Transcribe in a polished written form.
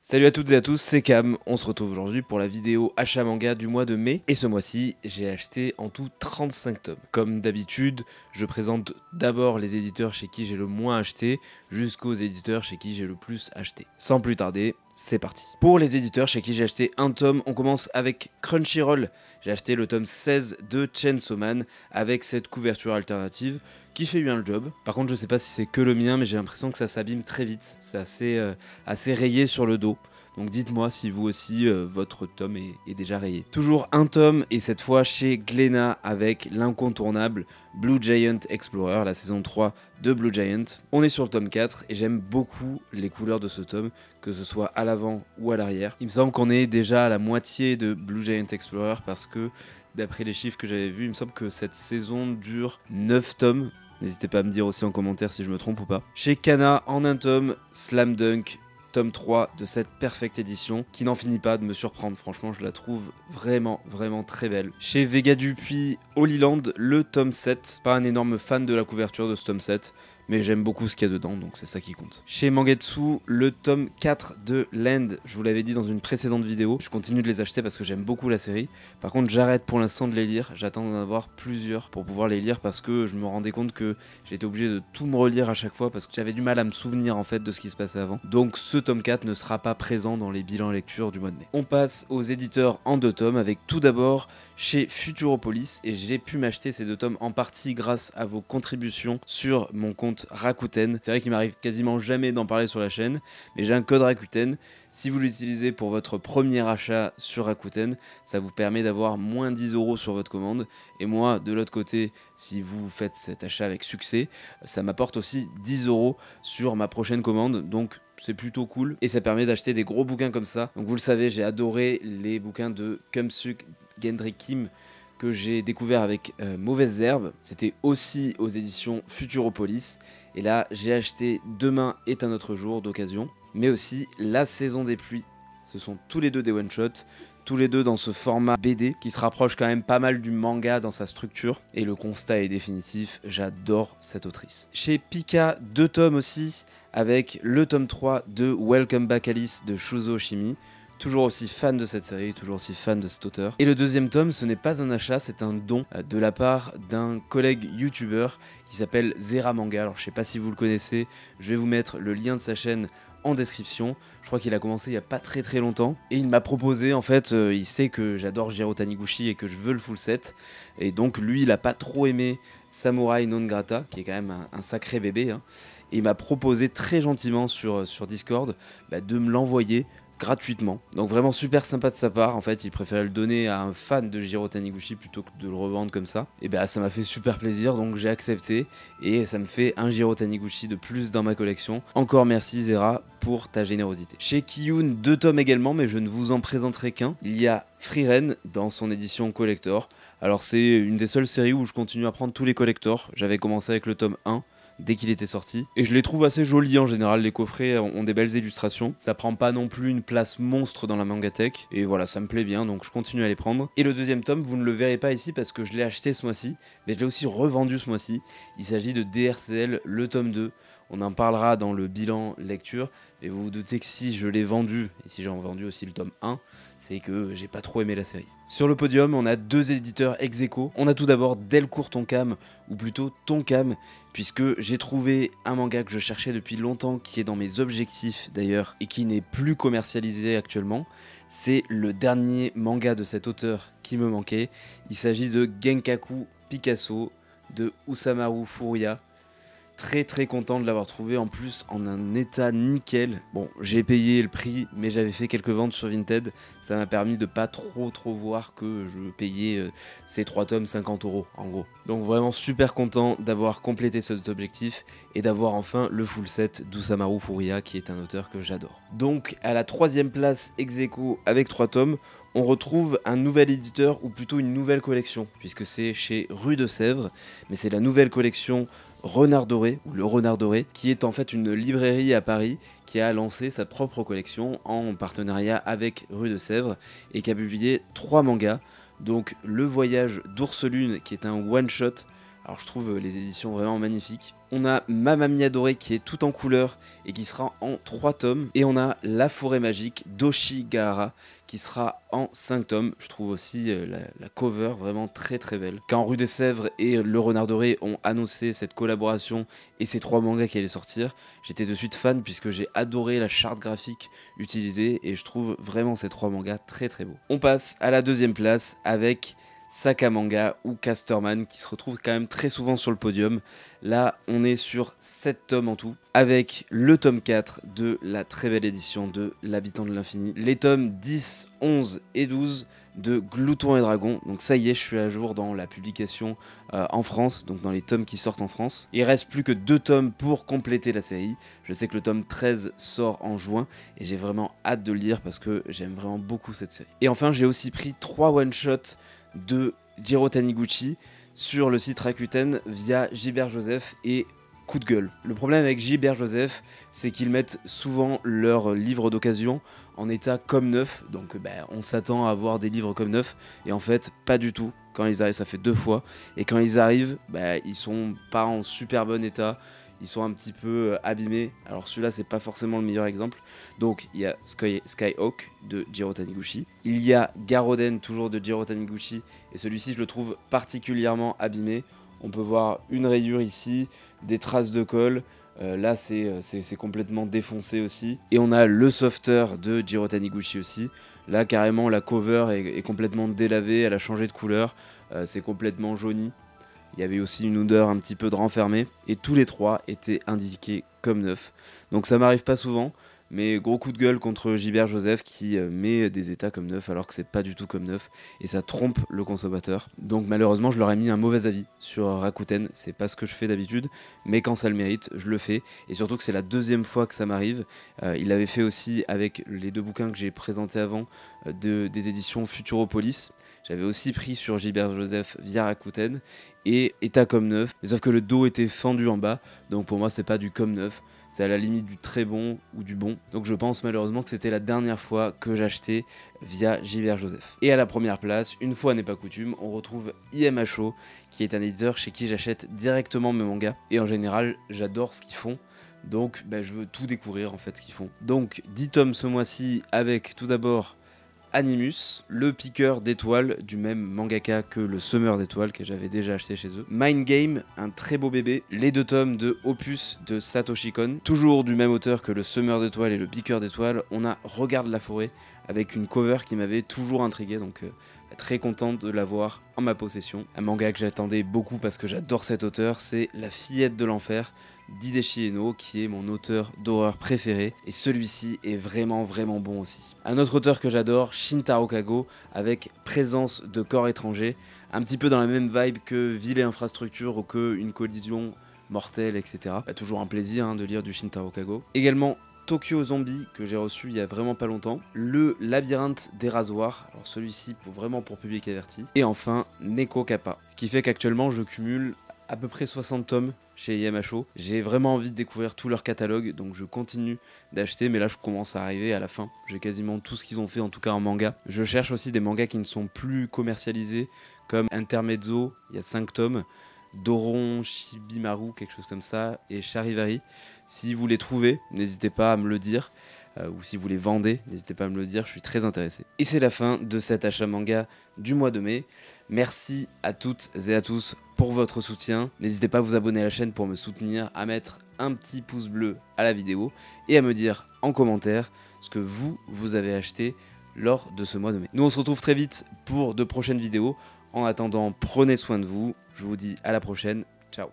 Salut à toutes et à tous, c'est Cam, on se retrouve aujourd'hui pour la vidéo achat manga du mois de mai. Et ce mois-ci, j'ai acheté en tout 35 tomes. Comme d'habitude, je présente d'abord les éditeurs chez qui j'ai le moins acheté, jusqu'aux éditeurs chez qui j'ai le plus acheté. Sans plus tarder, c'est parti. Pour les éditeurs chez qui j'ai acheté un tome, on commence avec Crunchyroll. J'ai acheté le tome 16 de Chainsaw Man avec cette couverture alternative qui fait bien le job. Par contre, je sais pas si c'est que le mien, mais j'ai l'impression que ça s'abîme très vite. C'est assez rayé sur le dos. Donc dites-moi si vous aussi, votre tome est déjà rayé. Toujours un tome, et cette fois chez Glénat avec l'incontournable Blue Giant Explorer, la saison 3 de Blue Giant. On est sur le tome 4, et j'aime beaucoup les couleurs de ce tome, que ce soit à l'avant ou à l'arrière. Il me semble qu'on est déjà à la moitié de Blue Giant Explorer, parce que d'après les chiffres que j'avais vus, il me semble que cette saison dure 9 tomes. N'hésitez pas à me dire aussi en commentaire si je me trompe ou pas. Chez Kana, en un tome, Slam Dunk, tome 3 de cette perfecte édition qui n'en finit pas de me surprendre. Franchement, je la trouve vraiment très belle. Chez Vega Dupuis, Holy Land, le tome 7. Pas un énorme fan de la couverture de ce tome 7, mais j'aime beaucoup ce qu'il y a dedans, donc c'est ça qui compte. Chez Mangetsu, le tome 4 de Land, je vous l'avais dit dans une précédente vidéo, je continue de les acheter parce que j'aime beaucoup la série. Par contre, j'arrête pour l'instant de les lire, j'attends d'en avoir plusieurs pour pouvoir les lire parce que je me rendais compte que j'étais obligé de tout me relire à chaque fois parce que j'avais du mal à me souvenir en fait de ce qui se passait avant. Donc ce tome 4 ne sera pas présent dans les bilans lecture du mois de mai. On passe aux éditeurs en 2 tomes avec tout d'abord chez Futuropolis, et j'ai pu m'acheter ces 2 tomes en partie grâce à vos contributions sur mon compte Rakuten. C'est vrai qu'il m'arrive quasiment jamais d'en parler sur la chaîne, mais j'ai un code Rakuten. Si vous l'utilisez pour votre premier achat sur Rakuten, ça vous permet d'avoir moins 10 € sur votre commande. Et moi, de l'autre côté, si vous faites cet achat avec succès, ça m'apporte aussi 10 € sur ma prochaine commande. Donc c'est plutôt cool et ça permet d'acheter des gros bouquins comme ça. Donc vous le savez, j'ai adoré les bouquins de Kumsuk Gendry Kim que j'ai découvert avec Mauvaises Herbes. C'était aussi aux éditions Futuropolis. Et là, j'ai acheté Demain est un autre jour d'occasion, mais aussi La Saison des pluies. Ce sont tous les deux des one-shots, tous les deux dans ce format BD qui se rapproche quand même pas mal du manga dans sa structure. Et le constat est définitif, j'adore cette autrice. Chez Pika, 2 tomes aussi, avec le tome 3 de Welcome Back Alice de Shuzo Oshimi. Toujours aussi fan de cette série, toujours aussi fan de cet auteur. Et le 2e tome, ce n'est pas un achat, c'est un don de la part d'un collègue youtubeur qui s'appelle Zera Manga. Alors je sais pas si vous le connaissez, je vais vous mettre le lien de sa chaîne en description. Je crois qu'il a commencé il y a pas très longtemps. Et il m'a proposé, en fait, il sait que j'adore Jiro Taniguchi et que je veux le full set. Et donc lui, il a pas trop aimé Samurai Non Grata, qui est quand même un sacré bébé. Hein. Et il m'a proposé très gentiment sur Discord de me l'envoyer gratuitement. Donc vraiment super sympa de sa part. En fait, il préférait le donner à un fan de Jiro Taniguchi plutôt que de le revendre comme ça. Et ça m'a fait super plaisir, donc j'ai accepté. Et ça me fait un Jiro Taniguchi de plus dans ma collection. Encore merci Zera pour ta générosité. Chez Kiyun, 2 tomes également, mais je ne vous en présenterai qu'un. Il y a Frieren dans son édition collector. Alors c'est une des seules séries où je continue à prendre tous les collectors. J'avais commencé avec le tome 1. Dès qu'il était sorti. Et je les trouve assez jolis en général, les coffrets ont des belles illustrations. Ça prend pas non plus une place monstre dans la mangatech. Et voilà, ça me plaît bien, donc je continue à les prendre. Et le 2e tome, vous ne le verrez pas ici parce que je l'ai acheté ce mois-ci, mais je l'ai aussi revendu ce mois-ci. Il s'agit de DRCL, le tome 2. On en parlera dans le bilan lecture. Et vous vous doutez que si je l'ai vendu, et si j'ai vendu aussi le tome 1, c'est que j'ai pas trop aimé la série. Sur le podium, on a 2 éditeurs ex aequo. On a tout d'abord Delcourt Tonkam, ou plutôt Tonkam, puisque j'ai trouvé un manga que je cherchais depuis longtemps, qui est dans mes objectifs d'ailleurs, et qui n'est plus commercialisé actuellement. C'est le dernier manga de cet auteur qui me manquait. Il s'agit de Genkaku Picasso de Usamaru Furuya. Très content de l'avoir trouvé, en plus en un état nickel. Bon, j'ai payé le prix, mais j'avais fait quelques ventes sur Vinted. Ça m'a permis de pas trop voir que je payais ces 3 tomes 50 € en gros. Donc vraiment super content d'avoir complété cet objectif et d'avoir enfin le full set d'Usamaru Furuya, qui est un auteur que j'adore. Donc à la 3e place ex aequo avec 3 tomes, on retrouve un nouvel éditeur, ou plutôt une nouvelle collection, puisque c'est chez Rue de Sèvres, mais c'est la nouvelle collection Renard Doré, ou le Renard Doré, qui est en fait une librairie à Paris qui a lancé sa propre collection en partenariat avec Rue de Sèvres et qui a publié 3 mangas. Donc Le Voyage d'Ourselune, qui est un one-shot. Alors je trouve les éditions vraiment magnifiques. On a Mamma Mia Dorée qui est tout en couleur et qui sera en 3 tomes. Et on a La Forêt Magique d'Oshigahara qui sera en 5 tomes. Je trouve aussi la cover vraiment très très belle. Quand Rue des Sèvres et Le Renard Doré ont annoncé cette collaboration et ces 3 mangas qui allaient sortir, j'étais de suite fan puisque j'ai adoré la charte graphique utilisée et je trouve vraiment ces 3 mangas très très beaux. On passe à la deuxième place avec Sakamanga ou Casterman qui se retrouve quand même très souvent sur le podium. Là on est sur 7 tomes en tout avec le tome 4 de la très belle édition de L'Habitant de l'Infini, les tomes 10, 11 et 12 de Glouton et Dragon. Donc ça y est, je suis à jour dans la publication en France, donc dans les tomes qui sortent en France. Il reste plus que 2 tomes pour compléter la série. Je sais que le tome 13 sort en juin et j'ai vraiment hâte de le lire parce que j'aime vraiment beaucoup cette série. Et enfin j'ai aussi pris 3 one-shots de Jiro Taniguchi sur le site Rakuten via Gilbert Joseph et Coup de gueule. Le problème avec Gilbert Joseph, c'est qu'ils mettent souvent leurs livres d'occasion en état comme neuf, donc on s'attend à avoir des livres comme neufs, et en fait pas du tout. Quand ils arrivent, ça fait 2 fois, et quand ils arrivent, ils sont pas en super bon état, ils sont un petit peu abîmés. Alors celui-là c'est pas forcément le meilleur exemple. Donc il y a Skyhawk de Jiro Taniguchi, il y a Garoden toujours de Jiro Taniguchi, et celui-ci je le trouve particulièrement abîmé. On peut voir une rayure ici, des traces de colle, là c'est complètement défoncé aussi. Et on a le softer de Jiro Taniguchi aussi, là carrément la cover est complètement délavée, elle a changé de couleur, c'est complètement jauni. Il y avait aussi une odeur un petit peu de renfermé, et tous les 3 étaient indiqués comme neufs. Donc ça m'arrive pas souvent, mais gros coup de gueule contre Gilbert Joseph qui met des états comme neufs alors que c'est pas du tout comme neuf, et ça trompe le consommateur. Donc malheureusement je leur ai mis un mauvais avis sur Rakuten, c'est pas ce que je fais d'habitude, mais quand ça le mérite, je le fais, et surtout que c'est la 2e fois que ça m'arrive. Il l'avait fait aussi avec les 2 bouquins que j'ai présentés avant des éditions Futuropolis. J'avais aussi pris sur Gilbert Joseph via Rakuten, et état comme neuf, sauf que le dos était fendu en bas, donc pour moi c'est pas du comme neuf, c'est à la limite du très bon ou du bon. Donc je pense malheureusement que c'était la dernière fois que j'achetais via Gilbert Joseph. Et à la première place, une fois n'est pas coutume, on retrouve IMHO, qui est un éditeur chez qui j'achète directement mes mangas, et en général j'adore ce qu'ils font. Donc je veux tout découvrir en fait ce qu'ils font. Donc 10 tomes ce mois-ci avec tout d'abord Animus, le piqueur d'étoiles du même mangaka que le semeur d'étoiles que j'avais déjà acheté chez eux. Mind Game, un très beau bébé. Les 2 tomes de Opus de Satoshi Kon, toujours du même auteur que le semeur d'étoiles et le piqueur d'étoiles. On a Regarde la forêt avec une cover qui m'avait toujours intrigué, donc très content de l'avoir en ma possession. Un manga que j'attendais beaucoup parce que j'adore cet auteur, c'est La Fillette de l'Enfer d'Hideshi Enno, qui est mon auteur d'horreur préféré, et celui-ci est vraiment bon aussi. Un autre auteur que j'adore, Shintaro Kago, avec Présence de corps étrangers, un petit peu dans la même vibe que Ville et Infrastructure ou que Une collision mortelle, etc. Toujours un plaisir de lire du Shintaro Kago. Également Tokyo Zombie, que j'ai reçu il y a vraiment pas longtemps, le Labyrinthe des rasoirs, alors celui-ci vraiment pour public averti, et enfin Neko Kappa, ce qui fait qu'actuellement je cumule à peu près 60 tomes chez IMHO. J'ai vraiment envie de découvrir tout leur catalogue, donc je continue d'acheter, mais là je commence à arriver à la fin. J'ai quasiment tout ce qu'ils ont fait, en tout cas en manga. Je cherche aussi des mangas qui ne sont plus commercialisés, comme Intermezzo, il y a 5 tomes, Doron Shibimaru, quelque chose comme ça, et Charivari. Si vous les trouvez, n'hésitez pas à me le dire, ou si vous les vendez, n'hésitez pas à me le dire, je suis très intéressé. Et c'est la fin de cet achat manga du mois de mai. Merci à toutes et à tous pour votre soutien. N'hésitez pas à vous abonner à la chaîne pour me soutenir, à mettre un petit pouce bleu à la vidéo et à me dire en commentaire ce que vous avez acheté lors de ce mois de mai. Nous on se retrouve très vite pour de prochaines vidéos. En attendant, prenez soin de vous. Je vous dis à la prochaine. Ciao.